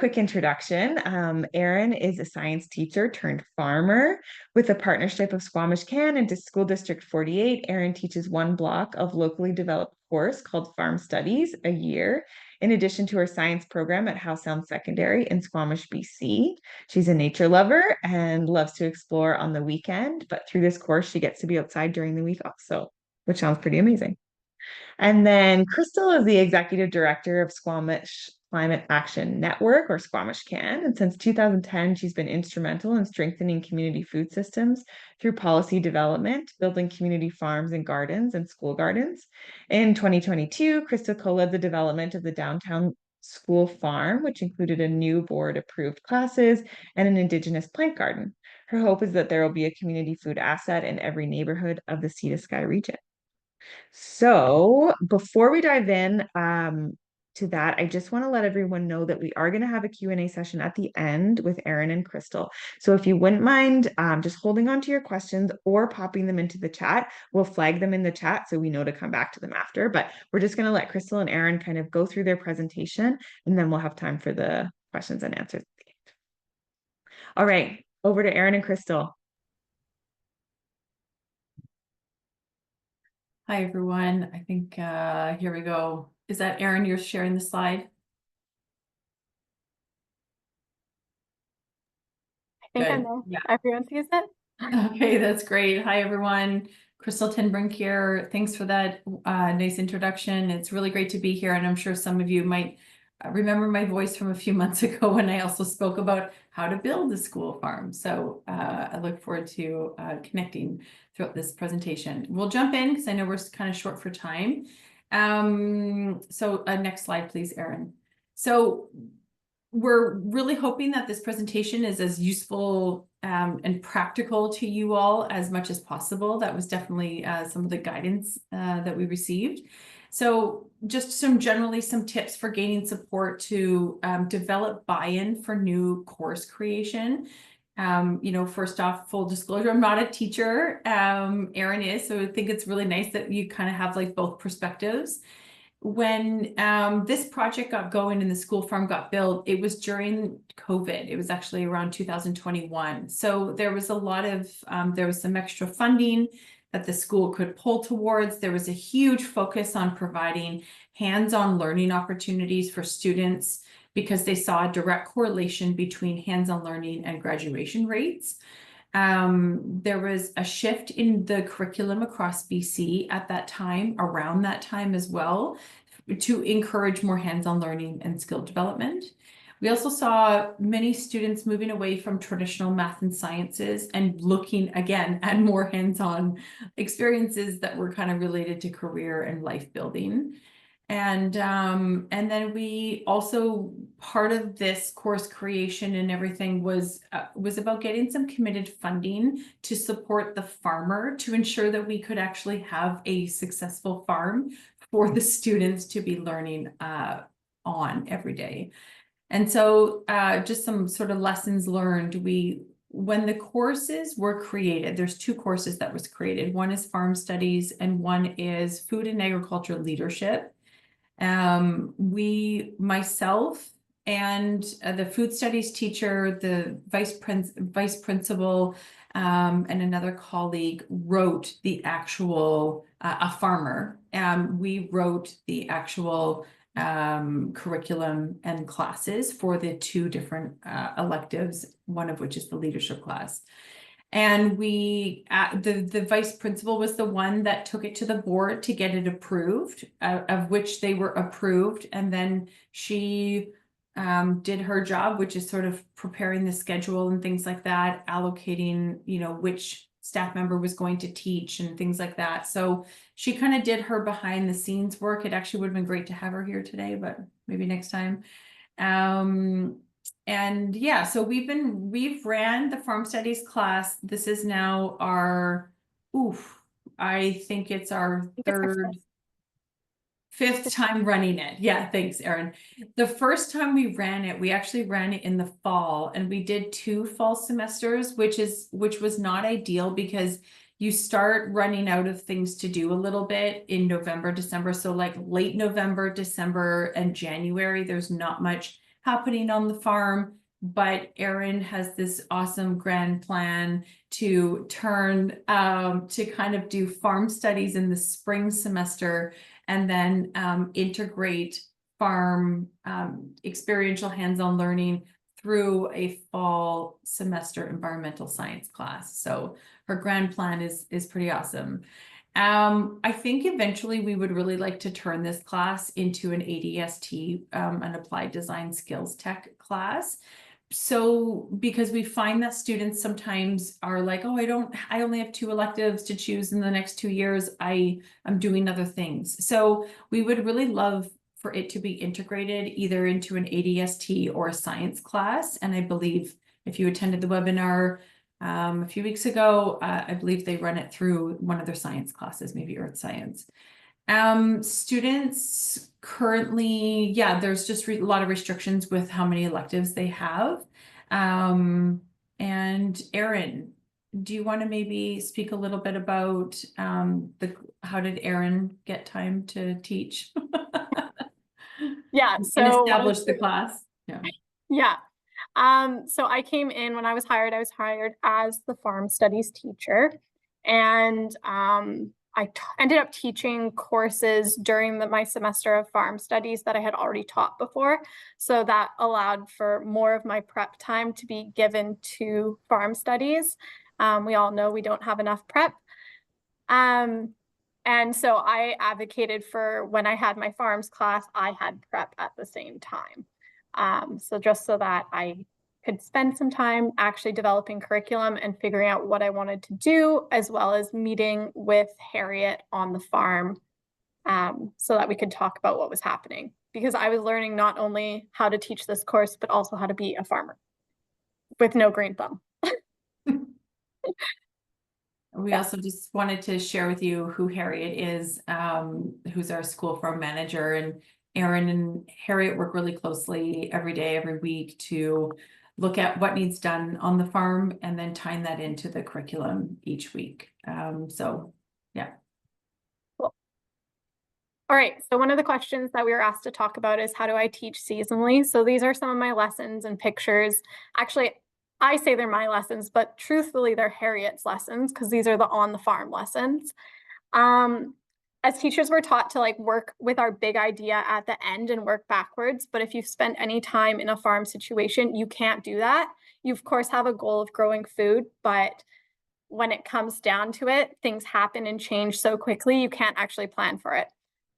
quick introduction. Erin is a science teacher turned farmer. With a partnership of Squamish Can and School District 48, Erin teaches one block of locally developed course called Farm Studies a year, in addition to her science program at Howe Sound Secondary in Squamish, BC. She's a nature lover and loves to explore on the weekend, but through this course, she gets to be outside during the week also, which sounds pretty amazing. And then Krystle is the executive director of Squamish Climate Action Network, or Squamish Can. And since 2010, she's been instrumental in strengthening community food systems through policy development, building community farms and gardens and school gardens. In 2022, Krystle co-led the development of the downtown school farm, which included a new board approved classes and an Indigenous plant garden. Her hope is that there will be a community food asset in every neighborhood of the Sea to Sky region. So before we dive in to that, I just want to let everyone know that we are going to have a Q&A session at the end with Erin and Krystle. So if you wouldn't mind just holding on to your questions or popping them into the chat, we'll flag them in the chat so we know to come back to them after. But we're just going to let Krystle and Erin kind of go through their presentation, and then we'll have time for the questions and answers. All right, over to Erin and Krystle. Hi, everyone. I think here we go. Is that Erin, you're sharing the slide? I think I know. Yeah. Everyone sees it. Okay, that's great. Hi, everyone. Krystle tenBrink here. Thanks for that nice introduction. It's really great to be here. And I'm sure some of you might remember my voice from a few months ago when I also spoke about how to build a school farm. So I look forward to connecting throughout this presentation. We'll jump in because I know we're kind of short for time. So next slide, please, Erin. So we're really hoping that this presentation is as useful and practical to you all as much as possible. That was definitely some of the guidance that we received. So just some tips for gaining support to develop buy-in for new course creation. First off, full disclosure, I'm not a teacher. Erin is, so I think it's really nice that you kind of have like both perspectives. When this project got going and the school farm got built, it was during COVID. It was actually around 2021. So there was a lot of, there was some extra funding that the school could pull towards. There was a huge focus on providing hands-on learning opportunities for students because they saw a direct correlation between hands-on learning and graduation rates. There was a shift in the curriculum across BC at that time, around that time as well, to encourage more hands-on learning and skill development. We also saw many students moving away from traditional math and sciences and looking again at more hands-on experiences that were kind of related to career and life building. And then we also, part of this course creation and everything was about getting some committed funding to support the farmer to ensure that we could actually have a successful farm for the students to be learning on every day. And so just some sort of lessons learned. When the courses were created, there's two courses that was created. One is farm studies and one is food and agriculture leadership. Myself and the food studies teacher, the vice principal, and another colleague wrote the actual, a farmer, we wrote the actual curriculum and classes for the two different electives, one of which is the leadership class. And the vice principal was the one that took it to the board to get it approved, of which they were approved. And then she did her job, which is sort of preparing the schedule and things like that, allocating, which staff member was going to teach and things like that. So she kind of did her behind the scenes work. It actually would have been great to have her here today, but maybe next time. And yeah, so we've ran the farm studies class. This is now I think it's our fifth time running it. Yeah, thanks, Erin. The first time we ran it, we actually ran it in the fall, and we did 2 fall semesters, which was not ideal because you start running out of things to do a little bit in November, December. So like late November, December, and January, there's not much happening on the farm, but Erin has this awesome grand plan to turn to kind of do farm studies in the spring semester, and then integrate farm experiential hands-on learning through a fall semester environmental science class. So her grand plan is pretty awesome. I think eventually we would really like to turn this class into an ADST, an applied design skills tech class. So because we find that students sometimes are like, oh, I only have 2 electives to choose in the next 2 years. I'm doing other things. So we would really love for it to be integrated either into an ADST or a science class. And I believe if you attended the webinar a few weeks ago, I believe they run it through one of their science classes, maybe earth science. Students currently, yeah, there's just a lot of restrictions with how many electives they have. And Erin, do you want to maybe speak a little bit about how did Erin get time to teach? Yeah, and so establish the class. Yeah. So I came in when I was hired as the farm studies teacher, and I ended up teaching courses during my semester of farm studies that I had already taught before. So that allowed for more of my prep time to be given to farm studies. We all know we don't have enough prep. And so I advocated for when I had my farms class, I had prep at the same time. So just so that I could spend some time actually developing curriculum and figuring out what I wanted to do, as well as meeting with Harriet on the farm, so that we could talk about what was happening. Because I was learning not only how to teach this course, but also how to be a farmer with no green thumb. We also just wanted to share with you who Harriet is, who's our school farm manager, and Erin and Harriet work really closely every day, every week to look at what needs done on the farm and then tying that into the curriculum each week. So yeah. Cool. All right, so one of the questions that we were asked to talk about is how do I teach seasonally? So these are some of my lessons and pictures. Actually, I say they're my lessons, but truthfully, they're Harriet's lessons because these are the on the farm lessons. As teachers, we're taught to like work with our big idea at the end and work backwards. But if you've spent any time in a farm situation, you can't do that. You, of course, have a goal of growing food, but when it comes down to it, things happen and change so quickly, you can't actually plan for it.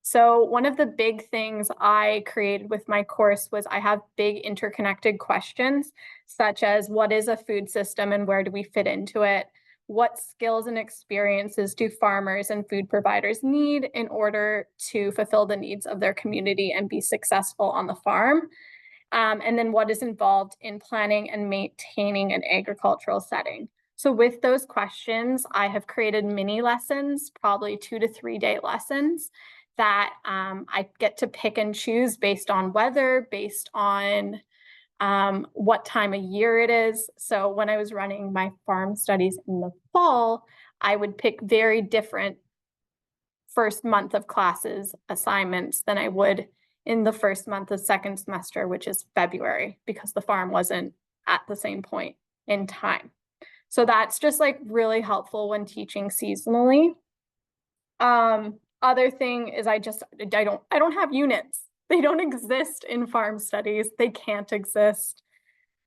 So one of the big things I created with my course was I have big interconnected questions, such as what is a food system and where do we fit into it? What skills and experiences do farmers and food providers need in order to fulfill the needs of their community and be successful on the farm? And then what is involved in planning and maintaining an agricultural setting? So with those questions, I have created mini lessons, probably 2 to 3 day lessons that I get to pick and choose based on weather, based on what time of year it is. So when I was running my farm studies in the fall, I would pick very different first month of classes assignments than I would in the first month of second semester, which is February, because the farm wasn't at the same point in time. So that's just like really helpful when teaching seasonally. Other thing is I don't have units. They don't exist in farm studies. They can't exist.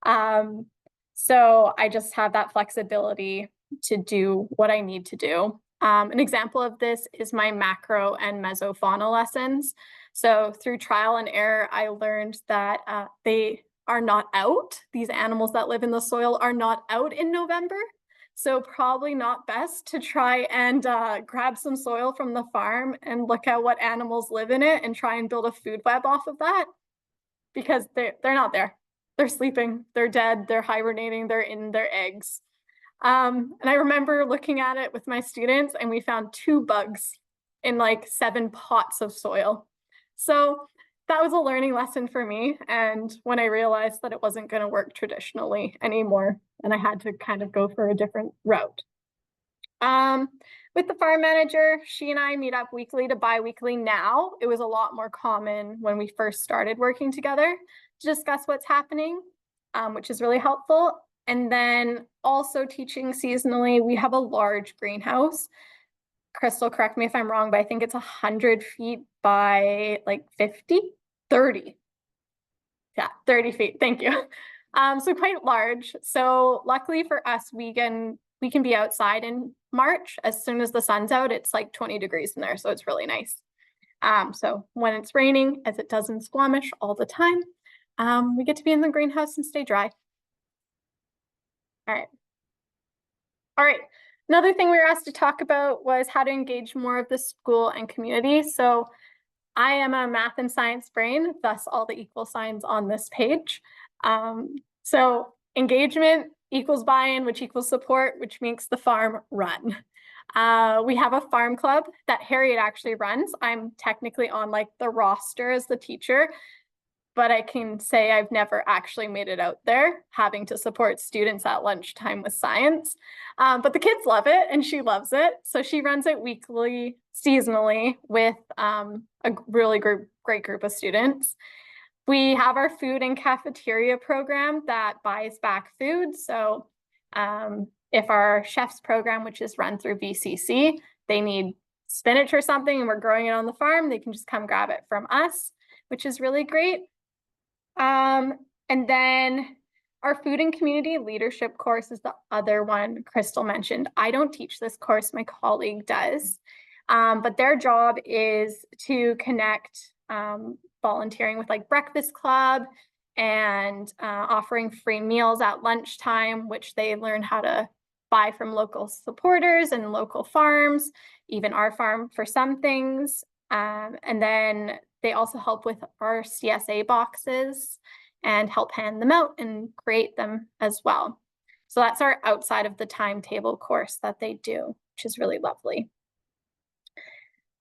So I just have that flexibility to do what I need to do. An example of this is my macro and mesofauna lessons. So through trial and error, I learned that they are not out. These animals that live in the soil are not out in November. So probably not best to try and grab some soil from the farm and look at what animals live in it and try and build a food web off of that, because they're not there. They're sleeping, they're dead, they're hibernating, they're in their eggs. And I remember looking at it with my students and we found 2 bugs in like 7 pots of soil. So that was a learning lesson for me. And when I realized that it wasn't going to work traditionally anymore, and I had to kind of go for a different route. With the farm manager, she and I meet up weekly to bi-weekly now. It was a lot more common when we first started working together. to discuss what's happening, which is really helpful. And then also teaching seasonally, we have a large greenhouse. Krystle, correct me if I'm wrong, but I think it's 100 feet by like 50, 30. Yeah, 30 feet. Thank you. So quite large. So luckily for us, we can be outside in March. As soon as the sun's out, it's like 20 degrees in there. So it's really nice. So when it's raining, as it does in Squamish all the time, we get to be in the greenhouse and stay dry. All right. All right. Another thing we were asked to talk about was how to engage more of the school and community. So I am a math and science brain, thus all the equal signs on this page. So engagement equals buy-in, which equals support, which makes the farm run. We have a farm club that Harriet actually runs. I'm technically on like the roster as the teacher, but I can say I've never actually made it out there, having to support students at lunchtime with science. But the kids love it and she loves it. So she runs it weekly, seasonally with a really great group of students. We have our food and cafeteria program that buys back food. So if our chef's program, which is run through VCC, they need spinach or something and we're growing it on the farm, they can just come grab it from us, which is really great. And then our food and community leadership course is the other one Krystle mentioned. I don't teach this course, my colleague does, but their job is to connect volunteering with like Breakfast Club and offering free meals at lunchtime, which they learn how to buy from local supporters and local farms, even our farm for some things. And then they also help with our CSA boxes and help hand them out and create them as well. So that's our outside of the timetable course that they do, which is really lovely.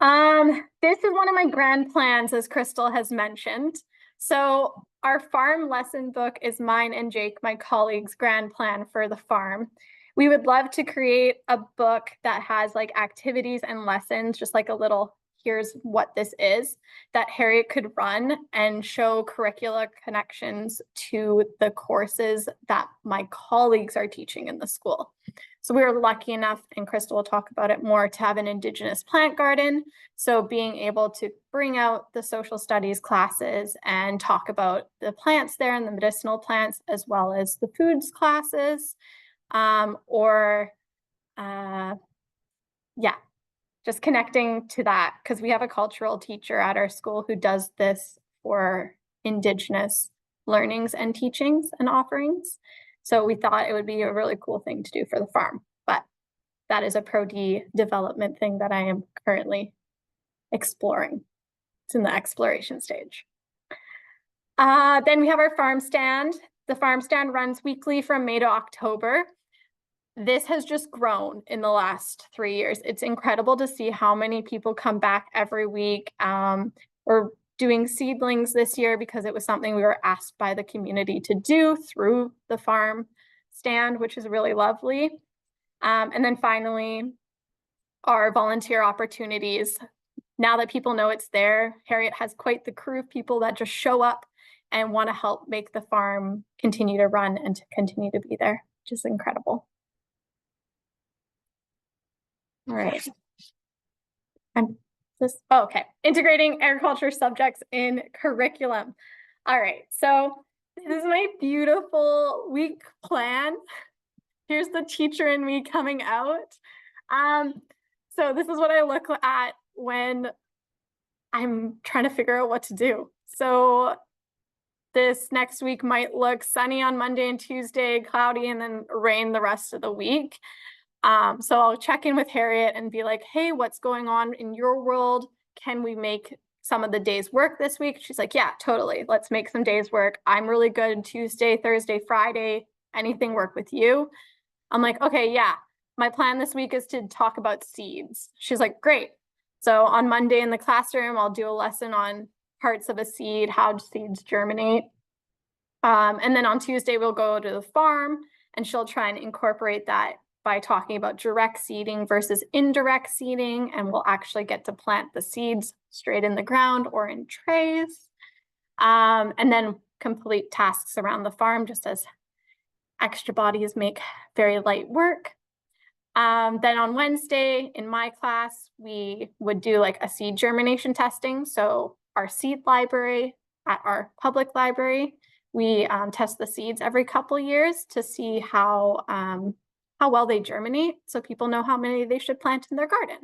This is one of my grand plans, as Krystle has mentioned. So our farm lesson book is mine and Jake, my colleague's grand plan for the farm. We would love to create a book that has like activities and lessons, just like a little, here's what this is, that Harriet could run and show curricular connections to the courses that my colleagues are teaching in the school. So we were lucky enough, and Krystle will talk about it more, to have an Indigenous plant garden. So being able to bring out the social studies classes and talk about the plants there and the medicinal plants, as well as the foods classes, just connecting to that, because we have a cultural teacher at our school who does this for Indigenous learnings and teachings and offerings. So we thought it would be a really cool thing to do for the farm, but that is a Pro-D development thing that I am currently exploring. It's in the exploration stage. Then we have our farm stand. The farm stand runs weekly from May to October. This has just grown in the last 3 years. It's incredible to see how many people come back every week. We're doing seedlings this year because it was something we were asked by the community to do through the farm stand, which is really lovely. And then finally, our volunteer opportunities. Now that people know it's there, Harriet has quite the crew of people that just show up and want to help make the farm continue to run and to continue to be there, which is incredible. All right. Okay. Integrating agriculture subjects in curriculum. All right. So this is my beautiful week plan. Here's the teacher in me coming out. So this is what I look at when I'm trying to figure out what to do. So this next week might look sunny on Monday and Tuesday, cloudy, and then rain the rest of the week. So I'll check in with Harriet and be like, hey, what's going on in your world? Can we make some of the days work this week? She's like, yeah, totally. Let's make some days work. I'm really good Tuesday, Thursday, Friday, anything work with you? I'm like, okay, yeah. My plan this week is to talk about seeds. She's like, great. So on Monday in the classroom, I'll do a lesson on parts of a seed, how seeds germinate. And then on Tuesday, we'll go to the farm and she'll try and incorporate that by talking about direct seeding versus indirect seeding, and we'll actually get to plant the seeds straight in the ground or in trays. And then complete tasks around the farm, just as extra bodies make very light work. Then on Wednesday in my class, we would do like a seed germination testing. So our seed library at our public library, we test the seeds every couple years to see how well they germinate, so people know how many they should plant in their garden.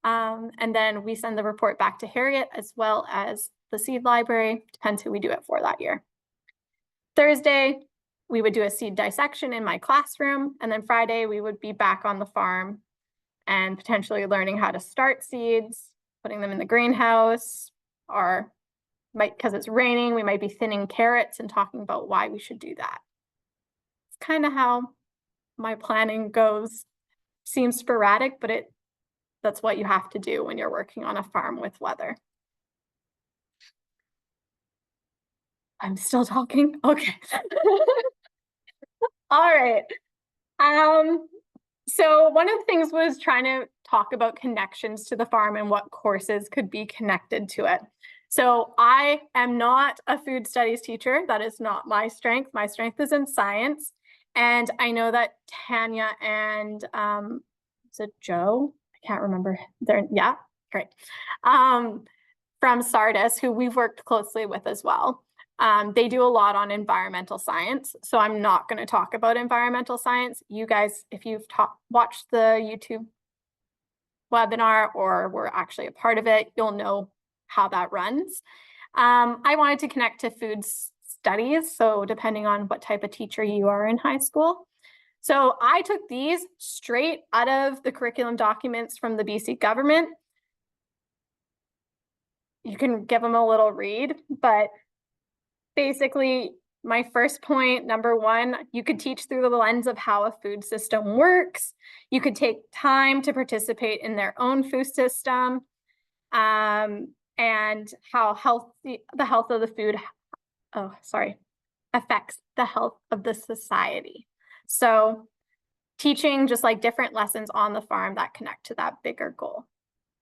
And then we send the report back to Harriet as well as the seed library, depends who we do it for that year. Thursday, we would do a seed dissection in my classroom, and then Friday we would be back on the farm and potentially learning how to start seeds, putting them in the greenhouse, or because it's raining, we might be thinning carrots and talking about why we should do that. It's kind of how my planning goes. Seems sporadic, but that's what you have to do when you're working on a farm with weather. I'm still talking? Okay. All right. So one of the things was trying to talk about connections to the farm and what courses could be connected to it. So I am not a food studies teacher. That is not my strength. My strength is in science. And I know that Tanya and is it Joe? I can't remember. Yeah, great. From Sardis, who we've worked closely with as well. They do a lot on environmental science. So I'm not going to talk about environmental science. You guys, if you've watched the YouTube webinar or were actually a part of it, you'll know how that runs. I wanted to connect to food studies. So depending on what type of teacher you are in high school. So I took these straight out of the curriculum documents from the BC government. You can give them a little read, but basically my first point, number one, you could teach through the lens of how a food system works. You could take time to participate in their own food system, and how the health of the food, affects the health of the society. So teaching just like different lessons on the farm that connect to that bigger goal.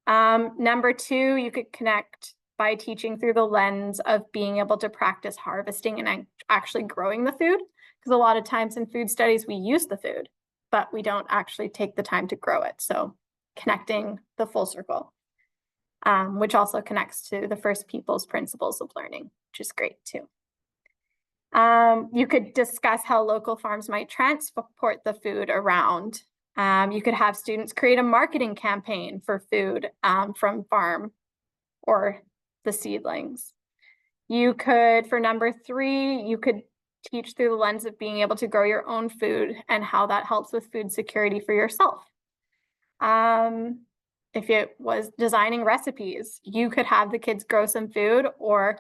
Number two, you could connect by teaching through the lens of being able to practice harvesting and actually growing the food. Because a lot of times in food studies, we use the food, but we don't actually take the time to grow it. So connecting the full circle, which also connects to the First Peoples principles of learning, which is great too. You could discuss how local farms might transport the food around. You could have students create a marketing campaign for food from farm or the seedlings. You could, for number three, you could teach through the lens of being able to grow your own food and how that helps with food security for yourself. If it was designing recipes, you could have the kids grow some food or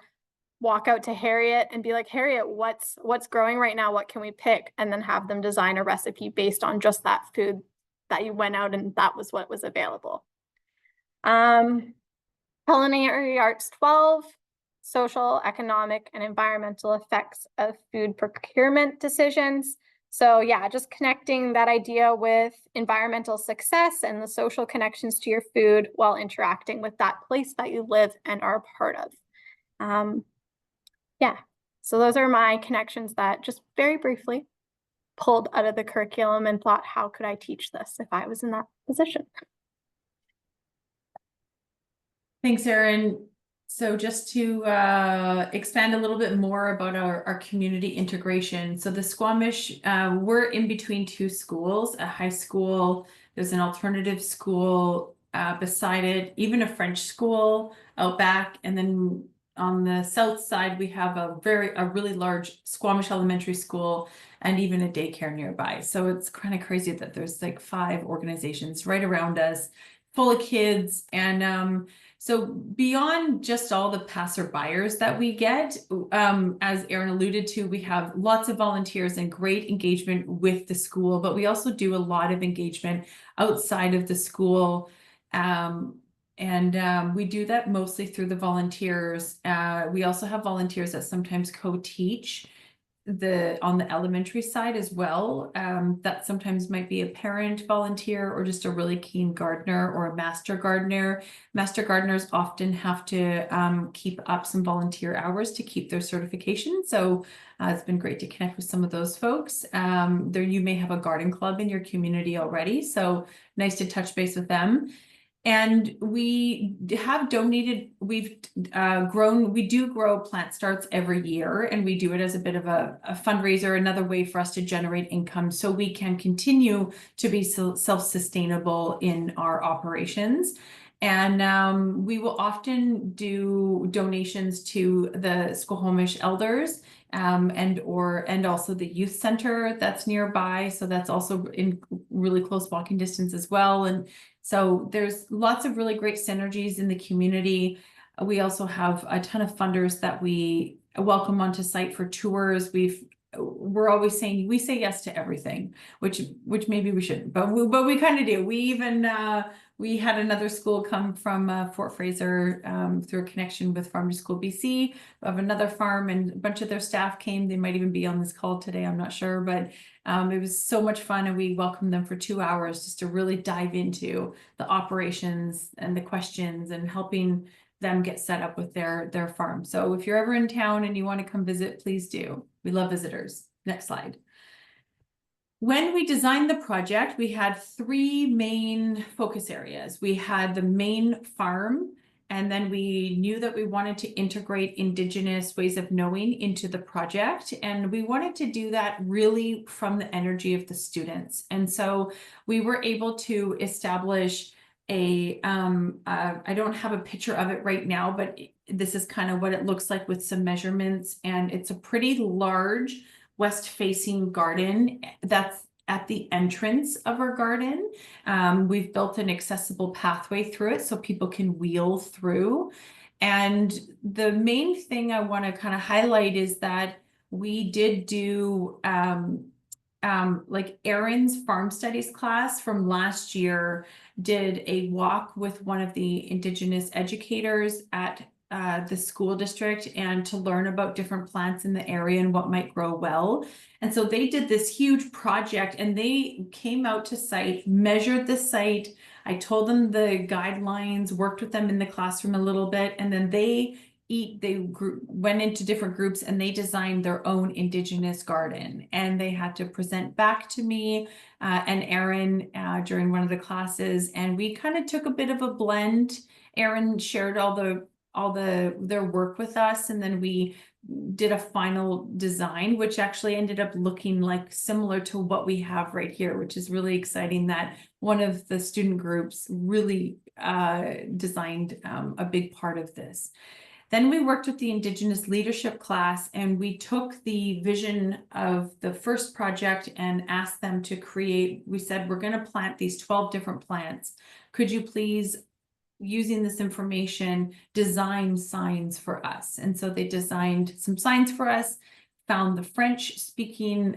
walk out to Harriet and be like, Harriet, what's growing right now? What can we pick? And then have them design a recipe based on just that food that you went out and that was what was available. Culinary Arts 12, social, economic, and environmental effects of food procurement decisions. So yeah, just connecting that idea with environmental success and the social connections to your food while interacting with that place that you live and are a part of. Yeah, so those are my connections that just very briefly pulled out of the curriculum and thought, how could I teach this if I was in that position? Thanks, Erin. So just to expand a little bit more about our community integration. So the Squamish, we're in between two schools, a high school, there's an alternative school beside it, even a French school out back, and then on the south side, we have a really large Squamish elementary school and even a daycare nearby. So it's kind of crazy that there's like 5 organizations right around us, full of kids. And so beyond just all the passerbyers that we get, as Erin alluded to, we have lots of volunteers and great engagement with the school, but we also do a lot of engagement outside of the school. We do that mostly through the volunteers. We also have volunteers that sometimes co-teach on the elementary side as well. That sometimes might be a parent volunteer or just a really keen gardener or a master gardener. Master gardeners often have to keep up some volunteer hours to keep their certification. So it's been great to connect with some of those folks. There you may have a garden club in your community already, so nice to touch base with them. And we have donated, we've grown, we do grow plant starts every year, and we do it as a bit of a fundraiser, another way for us to generate income so we can continue to be self-sustainable in our operations. And we will often do donations to the Squamish elders and also the youth center that's nearby. So that's also in really close walking distance as well. And so there's lots of really great synergies in the community. We also have a ton of funders that we welcome onto site for tours. We're always saying we say yes to everything, which maybe we shouldn't, but we kind of do. We even we had another school come from Fort Fraser through a connection with Farm to School BC of another farm, and a bunch of their staff came. They might even be on this call today, I'm not sure, but it was so much fun, and we welcomed them for 2 hours just to really dive into the operations and the questions and helping them get set up with their farm. So if you're ever in town and you want to come visit, please do. We love visitors. Next slide. When we designed the project, we had 3 main focus areas. We had the main farm, and then we knew that we wanted to integrate Indigenous ways of knowing into the project. And we wanted to do that really from the energy of the students. And so we were able to establish I don't have a picture of it right now, but this is kind of what it looks like with some measurements. And it's a pretty large west-facing garden that's at the entrance of our garden. We've built an accessible pathway through it so people can wheel through. And the main thing I want to kind of highlight is that we did do like Erin's farm studies class from last year did a walk with one of the Indigenous educators at the school district, and to learn about different plants in the area and what might grow well. And so they did this huge project, and they came out to site, measured the site. I told them the guidelines, worked with them in the classroom a little bit, and then they went into different groups and they designed their own Indigenous garden, and they had to present back to me and Erin during one of the classes, and we kind of took a bit of a blend. Erin shared all their work with us, and then we did a final design which actually ended up looking like similar to what we have right here, which is really exciting that one of the student groups really designed a big part of this. Then we worked with the Indigenous leadership class, and we took the vision of the first project and asked them to create, we said, we're going to plant these 12 different plants. Could you please, using this information, design signs for us? And so they designed some signs for us, found the French speaking,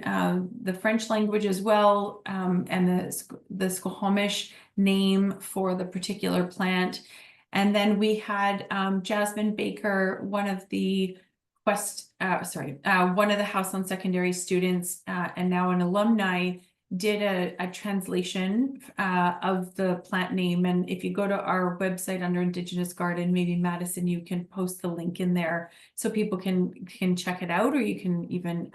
the French language as well, and the Squamish name for the particular plant. And then we had Jasmine Baker, one of the Howe Sound Secondary students, and now an alumni, did a translation of the plant name. And if you go to our website under Indigenous Garden, maybe Madison, you can post the link in there so people can check it out, or you can even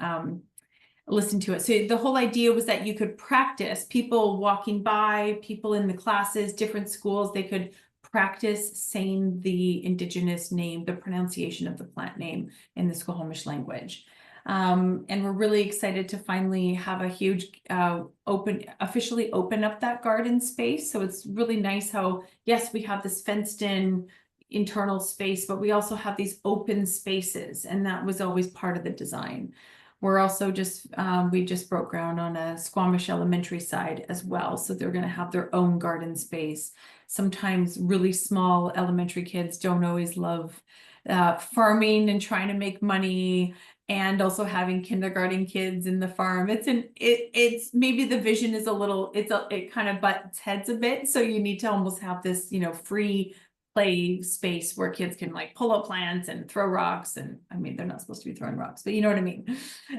listen to it. So the whole idea was that you could practice, people walking by, people in the classes, different schools, they could practice saying the Indigenous name, the pronunciation of the plant name in the Squamish language. And we're really excited to finally have a huge officially open up that garden space. So it's really nice how, yes, we have this fenced in internal space, but we also have these open spaces, and that was always part of the design. We're also we just broke ground on a Squamish elementary side as well. So they're going to have their own garden space. Sometimes really small elementary kids don't always love farming and trying to make money, and also having kindergarten kids in the farm. It's maybe the vision is a little, it kind of butts heads a bit. So you need to almost have this, free play space where kids can like pull out plants and throw rocks. And I mean, they're not supposed to be throwing rocks, but you know what I mean?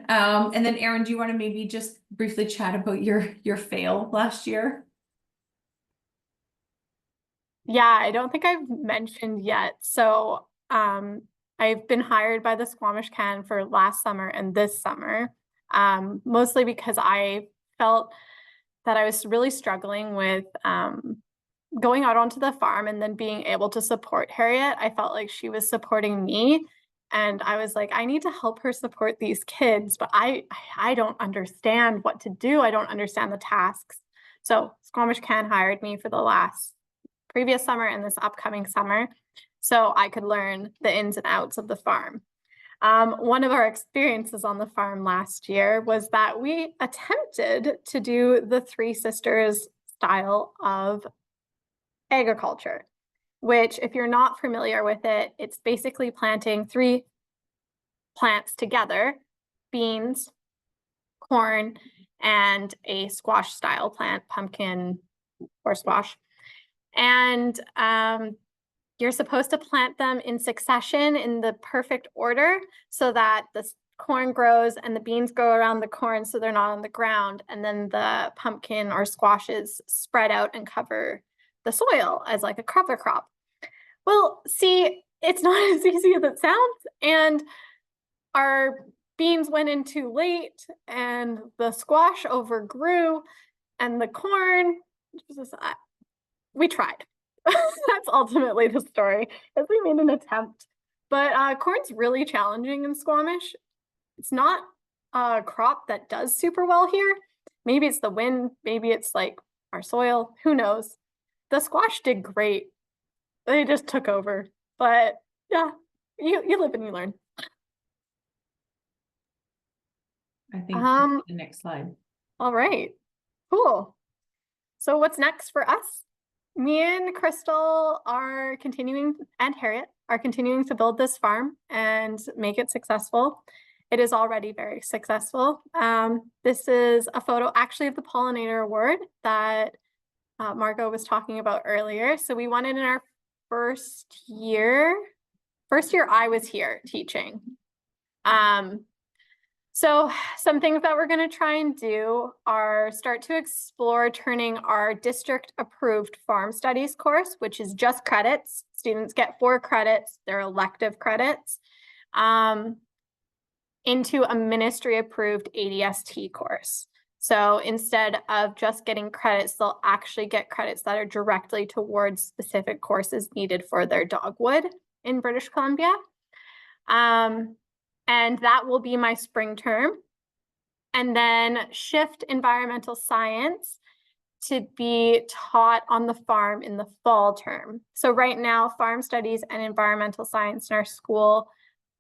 And then Erin, do you want to maybe just briefly chat about your fail last year? Yeah, I don't think I've mentioned yet. So I've been hired by the Squamish Can for last summer and this summer, mostly because I felt that I was really struggling with going out onto the farm and then being able to support Harriet. I felt like she was supporting me. And I was like, I need to help her support these kids, but I don't understand what to do. I don't understand the tasks. So Squamish Can hired me for the previous summer and this upcoming summer, so I could learn the ins and outs of the farm. One of our experiences on the farm last year was that we attempted to do the Three Sisters style of agriculture, which, if you're not familiar with it, it's basically planting 3 plants together: beans, corn, and a squash style plant, pumpkin or squash. And you're supposed to plant them in succession in the perfect order so that the corn grows and the beans grow around the corn so they're not on the ground. And then the pumpkin or squashes spread out and cover the soil as like a cover crop. Well, see, it's not as easy as it sounds. And our beans went in too late and the squash overgrew and the corn, we tried. That's ultimately the story, as we made an attempt. But corn's really challenging in Squamish. It's not a crop that does super well here. Maybe it's the wind, maybe it's like our soil, who knows. The squash did great. They just took over. But yeah, you live and you learn. I think the next slide. All right, cool. So what's next for us? Me and Krystle are continuing, and Harriet are continuing to build this farm and make it successful. It is already very successful. This is a photo actually of the pollinator award that Margot was talking about earlier. So we won it in our first year I was here teaching. So some things that we're going to try and do are start to explore turning our district approved farm studies course, which is just credits. Students get 4 credits, they're elective credits, into a ministry approved ADST course. So instead of just getting credits, they'll actually get credits that are directly towards specific courses needed for their dogwood in British Columbia. And that will be my spring term. And then shift environmental science to be taught on the farm in the fall term. So right now, farm studies and environmental science in our school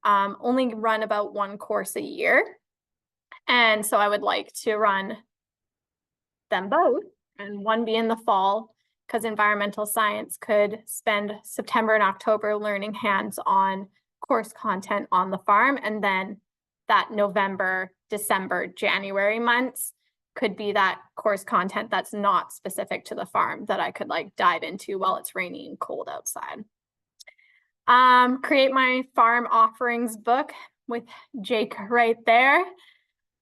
only run about 1 course a year. And so I would like to run them both, and one be in the fall, because environmental science could spend September and October learning hands-on course content on the farm, and then that November, December, January months could be that course content that's not specific to the farm that I could like dive into while it's rainy and cold outside. Create my farm offerings book with Jake right there.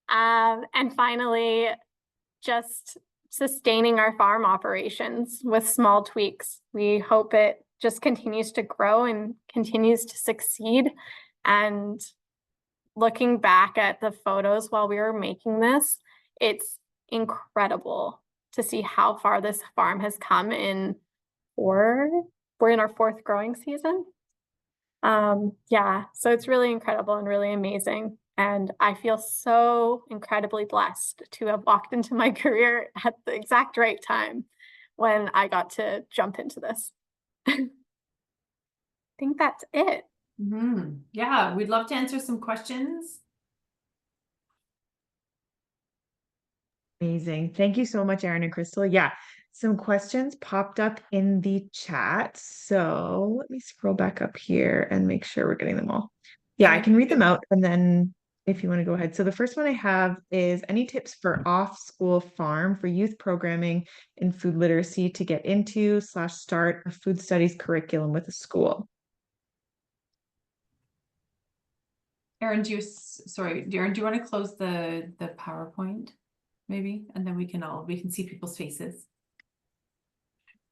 And finally, just sustaining our farm operations with small tweaks. We hope it just continues to grow and continues to succeed. And looking back at the photos while we were making this, it's incredible to see how far this farm has come in we're in our 4th growing season. Yeah, so it's really incredible and really amazing. And I feel so incredibly blessed to have walked into my career at the exact right time when I got to jump into this. I think that's it. Yeah, we'd love to answer some questions. Amazing. Thank you so much, Erin and Krystle. Yeah, some questions popped up in the chat. So let me scroll back up here and make sure we're getting them all. Yeah, I can read them out and then if you want to go ahead. So the first one I have is any tips for off-school farm for youth programming and food literacy to get into / start a food studies curriculum with a school? Erin, do you want to close the PowerPoint maybe? And then we can see people's faces.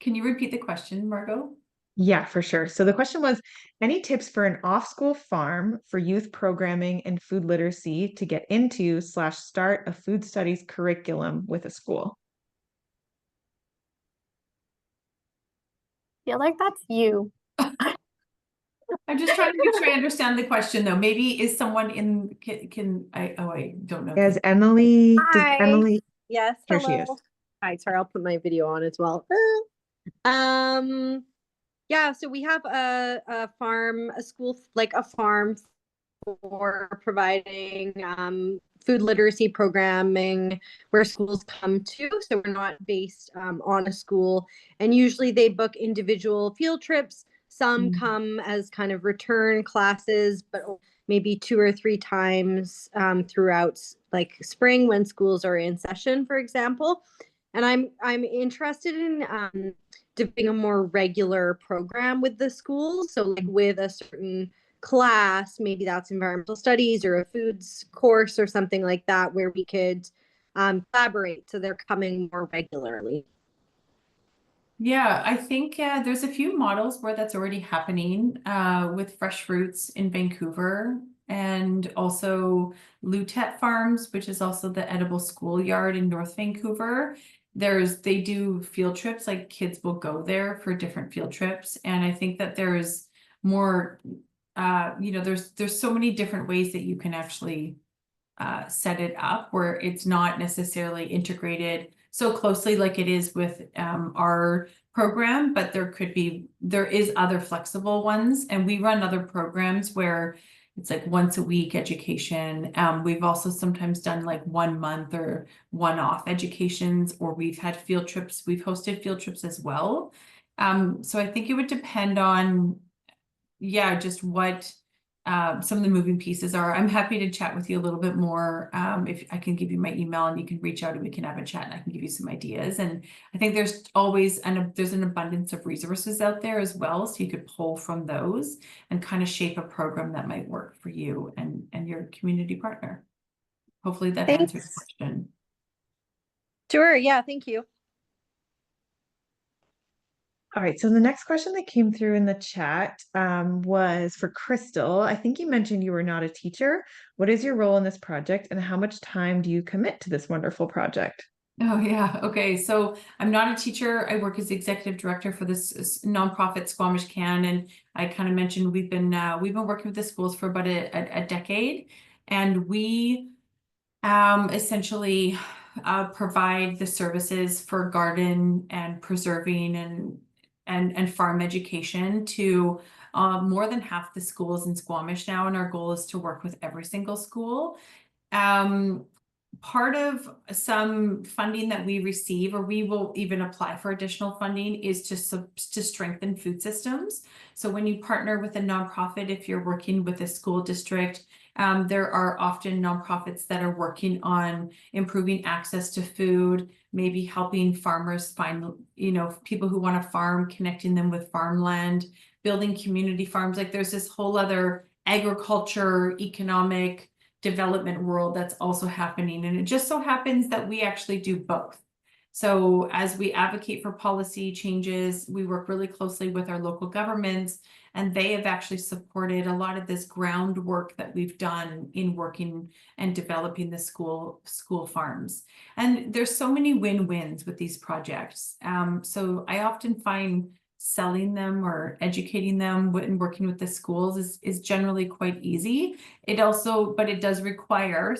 Can you repeat the question, Margot? Yeah, for sure. So the question was, any tips for an off-school farm for youth programming and food literacy to get into / start a food studies curriculum with a school? Feel like that's you. I'm just trying to make sure I understand the question though. Maybe is someone in, I don't know. As Emily, does Hi. Emily, Yes, here she hello. is. Hi, sorry, I'll put my video on as well. Yeah, so we have a farm, a school, like a farm for providing food literacy programming where schools come to. So we're not based on a school. And usually they book individual field trips. Some come as kind of return classes, but maybe 2 or 3 times throughout like spring when schools are in session, for example. And I'm interested in doing a more regular program with the schools. So like with a certain class, maybe that's environmental studies or a foods course or something like that, where we could collaborate so they're coming more regularly. Yeah, I think there's a few models where that's already happening with Fresh Fruits in Vancouver, and also Lutet Farms, which is also the edible schoolyard in North Vancouver. They do field trips, like kids will go there for different field trips. And I think that there's more, there's so many different ways that you can actually set it up where it's not necessarily integrated so closely like it is with our program, but there is other flexible ones, and we run other programs where it's like once a week education. We've also sometimes done like 1 month or one-off educations, or we've had field trips. We've hosted field trips as well. So I think it would depend on, just what some of the moving pieces are. I'm happy to chat with you a little bit more. If I can give you my email and you can reach out and we can have a chat and I can give you some ideas. And I think there's always there's an abundance of resources out there as well. So you could pull from those and kind of shape a program that might work for you and your community partner. Hopefully that answers the question. Sure. Yeah. Thank you. All right, so the next question that came through in the chat was for Krystle. I think you mentioned you were not a teacher. What is your role in this project, and how much time do you commit to this wonderful project? Oh yeah. Okay. So I'm not a teacher. I work as executive director for this nonprofit Squamish Can, and I kind of mentioned we've been working with the schools for about a decade, and we essentially provide the services for garden and preserving and farm education to more than half the schools in Squamish now, and our goal is to work with every single school. Part of some funding that we receive, or we will even apply for additional funding, is to strengthen food systems. So when you partner with a nonprofit, if you're working with a school district, there are often nonprofits that are working on improving access to food, maybe helping farmers find, people who want to farm, connecting them with farmland, building community farms. Like there's this whole other agriculture, economic development world that's also happening. And it just so happens that we actually do both. So as we advocate for policy changes, we work really closely with our local governments, and they have actually supported a lot of this groundwork that we've done in working and developing the school farms. And there's so many win-wins with these projects. So I often find selling them or educating them and working with the schools is generally quite easy. But it does require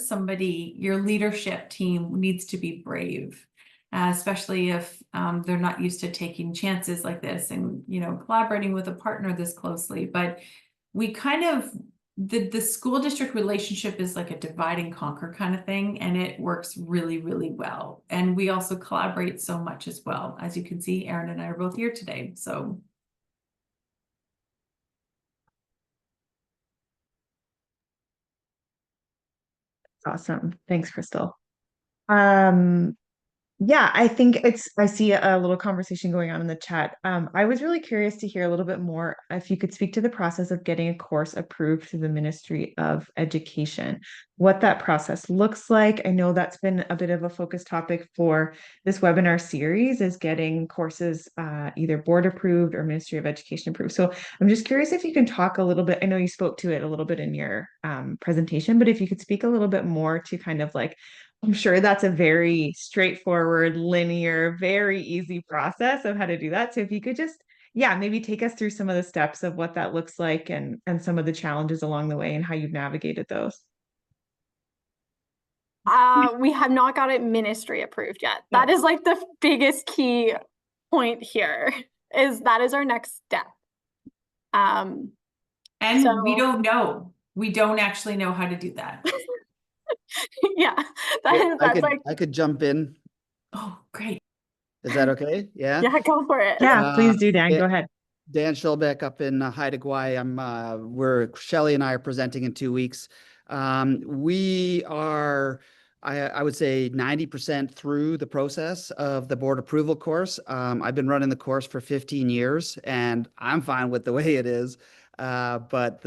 your leadership team needs to be brave. Especially if they're not used to taking chances like this and, collaborating with a partner this closely. But we kind of, the school district relationship is like a divide and conquer kind of thing, and it works really, really well. And we also collaborate so much as well. As you can see, Erin and I are both here today, so. Awesome. Thanks, Krystle. Um, Yeah, I think I see a little conversation going on in the chat. I was really curious to hear a little bit more if you could speak to the process of getting a course approved through the Ministry of Education, what that process looks like. I know that's been a bit of a focus topic for this webinar series, is getting courses either board approved or Ministry of Education approved. So I'm just curious if you can talk a little bit. I know you spoke to it a little bit in your presentation, but if you could speak a little bit more to kind of like, I'm sure that's a very straightforward, linear, very easy process of how to do that. So if you could just, yeah, maybe take us through some of the steps of what that looks like and some of the challenges along the way and how you've navigated those. We have not got it ministry approved yet. No. That is like the biggest key point here, is that is our next step. And so- we don't know. We don't actually know how to do that. Yeah, I could jump in. Oh, great. Is that okay? Yeah. Yeah, go for it. Yeah, please do, Dan. Go ahead. Dan Schulbeck up in Haida Gwaii. Shelley and I are presenting in 2 weeks. We are, I would say 90% through the process of the board approval course. I've been running the course for 15 years and I'm fine with the way it is. But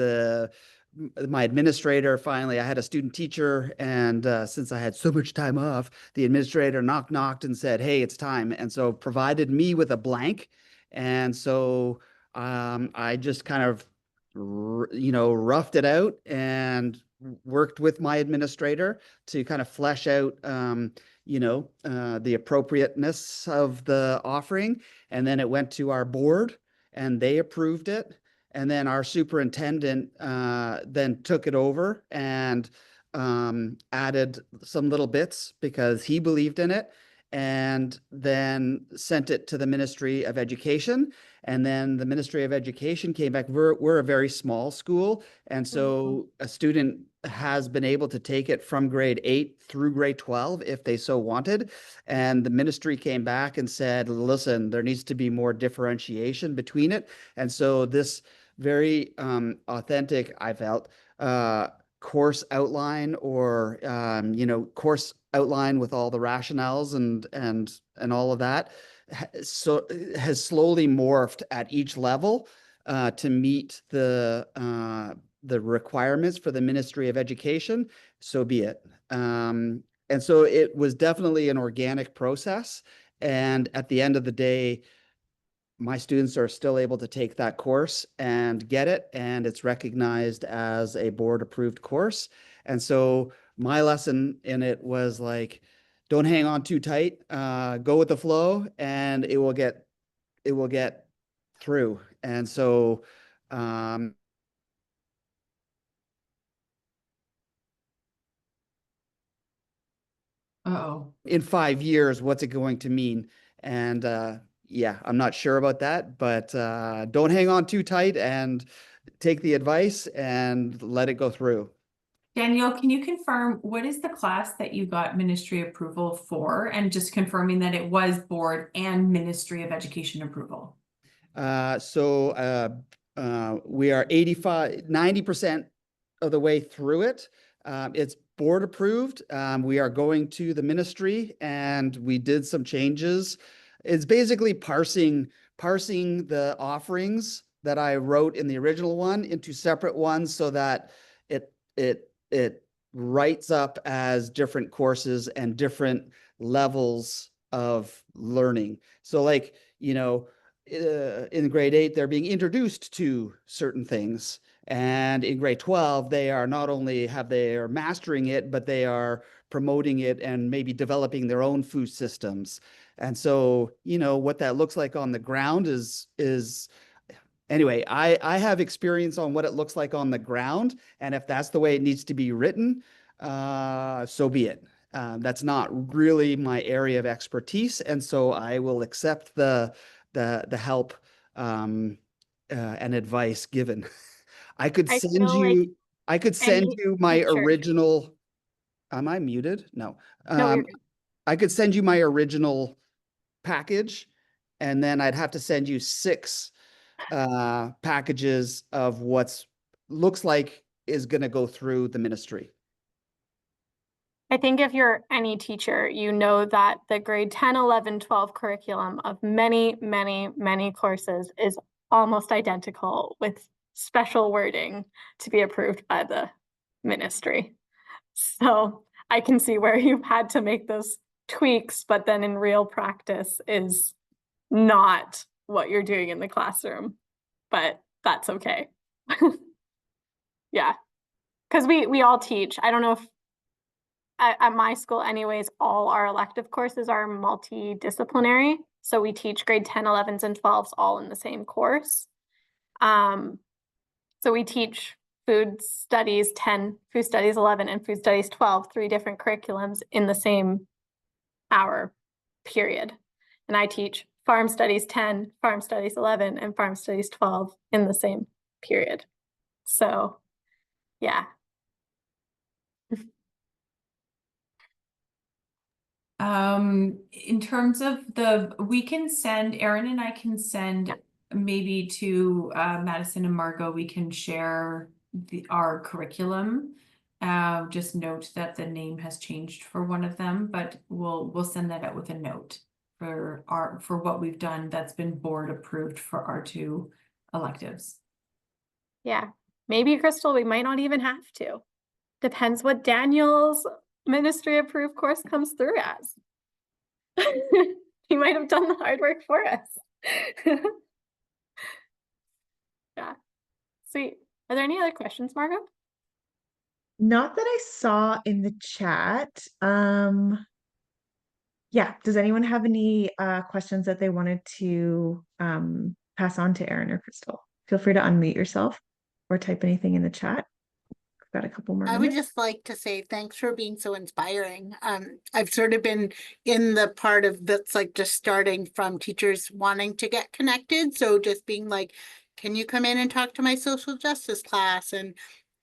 my administrator, finally, I had a student teacher, and since I had so much time off, the administrator knocked and said, hey, it's time. And so provided me with a blank. And so I just kind of, roughed it out and worked with my administrator to kind of flesh out, the appropriateness of the offering. And then it went to our board and they approved it. And then our superintendent then took it over and added some little bits because he believed in it, and then sent it to the Ministry of Education. And then the Ministry of Education came back. We're a very small school, and so a student has been able to take it from grade 8 through grade 12 if they so wanted. And the ministry came back and said, listen, there needs to be more differentiation between it. And so this very authentic, I felt, course outline, or course outline with all the rationales and all of that, so has slowly morphed at each level to meet the requirements for the Ministry of Education. So be it. And so it was definitely an organic process. And at the end of the day, my students are still able to take that course and get it, and it's recognized as a board approved course. And so my lesson in it was like, don't hang on too tight, go with the flow, and it will get through. And so in 5 years, what's it going to mean? And yeah, I'm not sure about that, but don't hang on too tight and take the advice and let it go through. Danielle, can you confirm what is the class that you got ministry approval for, and just confirming that it was board and Ministry of Education approval? So we are 90% of the way through it. It's board approved. We are going to the ministry, and we did some changes. It's basically parsing the offerings that I wrote in the original one into separate ones so that it writes up as different courses and different levels of learning. So like, in grade 8, they're being introduced to certain things. And in grade 12, they are not only they are mastering it, but they are promoting it and maybe developing their own food systems. And so, what that looks like on the ground is anyway, I have experience on what it looks like on the ground. And if that's the way it needs to be written, so be it. That's not really my area of expertise. And so I will accept the help and advice given. I could send you my original. Am I muted? No. No, you're good. I could send you my original package, and then I'd have to send you 6 packages of what's looks like is going to go through the ministry. I think if you're any teacher, you know that the grade 10, 11, 12 curriculum of many, many, many courses is almost identical with special wording to be approved by the ministry. So I can see where you've had to make those tweaks, but then in real practice is not what you're doing in the classroom, but that's okay. Yeah, because we all teach. I don't know if at my school anyways, all our elective courses are multidisciplinary. So we teach grade 10, 11s, and 12s all in the same course. So we teach food studies 10, food studies 11, and food studies 12, 3 different curriculums in the same hour period. And I teach farm studies 10, farm studies 11, and farm studies 12 in the same period. So yeah. In terms of we can send, Erin and I can send maybe to Madison and Margot, we can share our curriculum. Just note that the name has changed for one of them, but we'll send that out with a note for what we've done that's been board approved for our 2 electives. Yeah. Maybe, Krystle, we might not even have to. Depends what Daniel's ministry approved course comes through as. He might have done the hard work for us. Yeah. Sweet. Are there any other questions, Margot? Not that I saw in the chat. Yeah, does anyone have any questions that they wanted to pass on to Erin or Krystle? Feel free to unmute yourself or type anything in the chat. Got a couple more I minutes. would just like to say thanks for being so inspiring. I've sort of been in the part of that's like just starting from teachers wanting to get connected. So just being like, can you come in and talk to my social justice class? And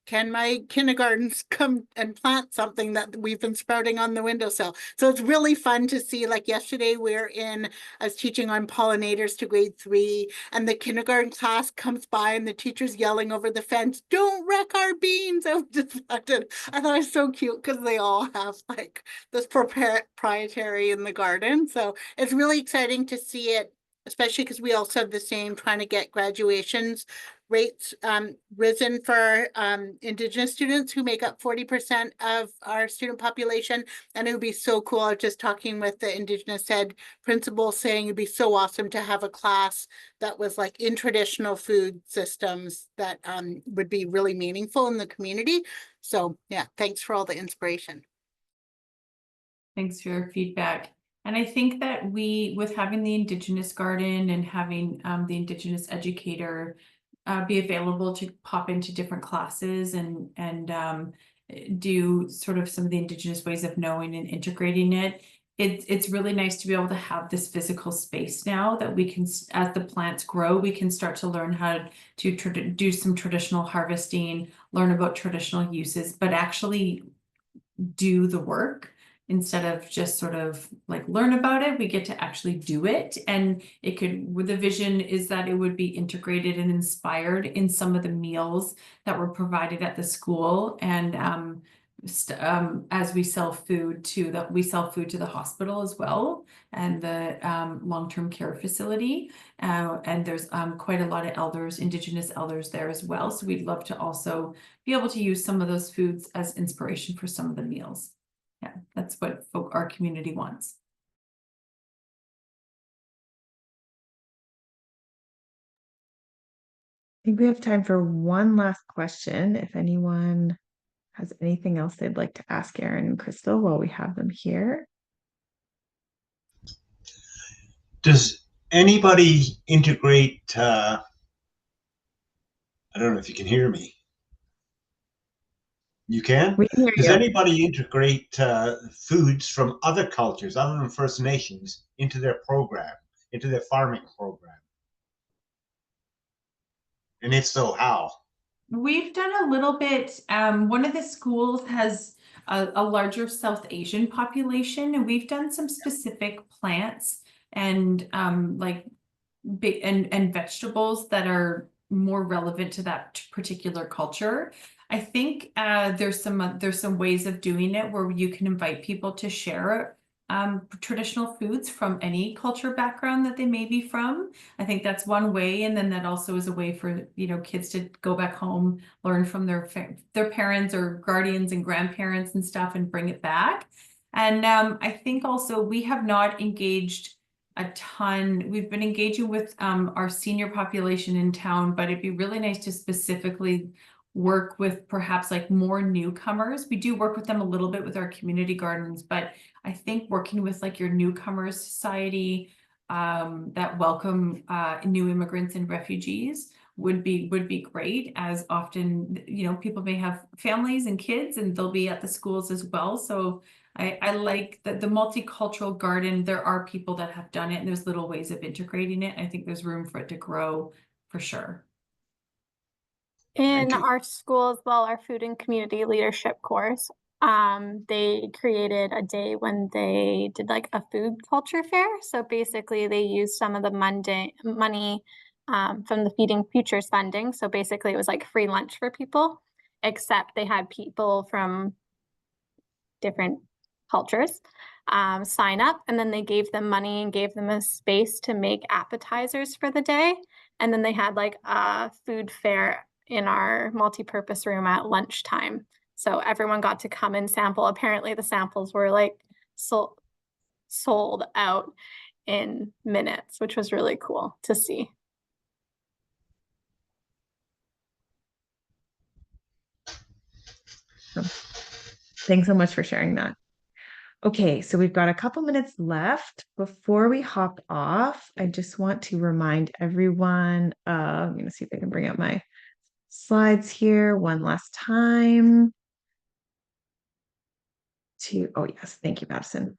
can my kindergartens come and plant something that we've been sprouting on the windowsill? So it's really fun to see, like yesterday I was teaching on pollinators to grade 3, and the kindergarten class comes by and the teacher's yelling over the fence, don't wreck our beans. I thought it was so cute because they all have like this proprietary in the garden. So it's really exciting to see it, especially because we also have the same trying to get graduations rates risen for Indigenous students who make up 40% of our student population. And it would be so cool. I was just talking with the Indigenous ed principal saying it'd be so awesome to have a class that was like in traditional food systems that would be really meaningful in the community. So yeah, thanks for all the inspiration. Thanks for your feedback. And I think that with having the Indigenous garden and having the Indigenous educator be available to pop into different classes and do sort of some of the Indigenous ways of knowing and integrating it. It's really nice to be able to have this physical space now that we can, as the plants grow, we can start to learn how to do some traditional harvesting, learn about traditional uses, but actually do the work. Instead of just sort of like learn about it, we get to actually do it. And the vision is that it would be integrated and inspired in some of the meals that were provided at the school. And as we sell food to the hospital as well, and the long-term care facility. And there's quite a lot of Indigenous elders there as well. So we'd love to also be able to use some of those foods as inspiration for some of the meals. Yeah, that's what our community wants. I think we have time for one last question. If anyone has anything else they'd like to ask Erin and Krystle while we have them here. Does anybody integrate, I don't know if you can hear me. You can? We can hear Does you. anybody integrate foods from other cultures other than First Nations into their program, into their farming program? And if so, how? We've done a little bit. One of the schools has a larger South Asian population, and we've done some specific plants and like and vegetables that are more relevant to that particular culture. I think there's some ways of doing it where you can invite people to share traditional foods from any culture background that they may be from. I think that's one way, and then that also is a way for kids to go back home, learn from their parents or guardians and grandparents and stuff, and bring it back. And I think also we have not engaged a ton. We've been engaging with our senior population in town, but it'd be really nice to specifically work with perhaps like more newcomers. We do work with them a little bit with our community gardens, but I think working with like your newcomers society that welcome new immigrants and refugees would be great, as often people may have families and kids and they'll be at the schools as well. So I like that the multicultural garden, there are people that have done it and there's little ways of integrating it. I think there's room for it to grow for sure. In our school as well, our food and community leadership course, they created a day when they did like a food culture fair. So basically they used some of the money from the Feeding Futures funding. So basically it was like free lunch for people, except they had people from different cultures sign up, and then they gave them money and gave them a space to make appetizers for the day. And then they had like a food fair in our multi-purpose room at lunchtime. So everyone got to come and sample. Apparently the samples were like sold out in minutes, which was really cool to see. Thanks so much for sharing that. Okay, so we've got a couple minutes left. Before we hop off, I just want to remind everyone, I'm going to see if I can bring up my slides here one last time. Oh yes, thank you, Madison.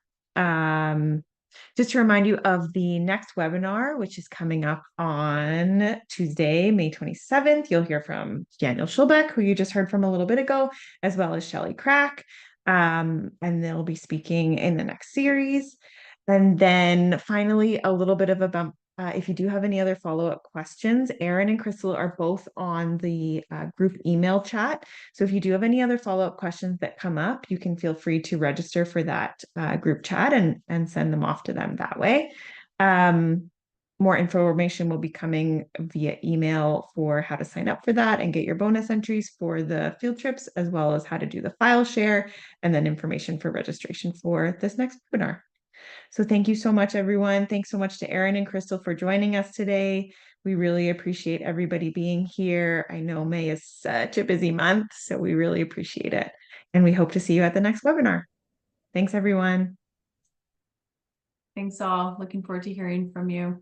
Just to remind you of the next webinar, which is coming up on Tuesday, May 27th. You'll hear from Daniel Schulbeck, who you just heard from a little bit ago, as well as Shelley Crack. And they'll be speaking in the next series. And then finally, a little bit of a bump. If you do have any other follow-up questions, Erin and Krystle are both on the group email chat. So if you do have any other follow-up questions that come up, you can feel free to register for that group chat and send them off to them that way. More information will be coming via email for how to sign up for that and get your bonus entries for the field trips, as well as how to do the file share, and then information for registration for this next webinar. So thank you so much, everyone. Thanks so much to Erin and Krystle for joining us today. We really appreciate everybody being here. I know May is such a busy month, so we really appreciate it. And we hope to see you at the next webinar. Thanks, everyone. Thanks all. Looking forward to hearing from you.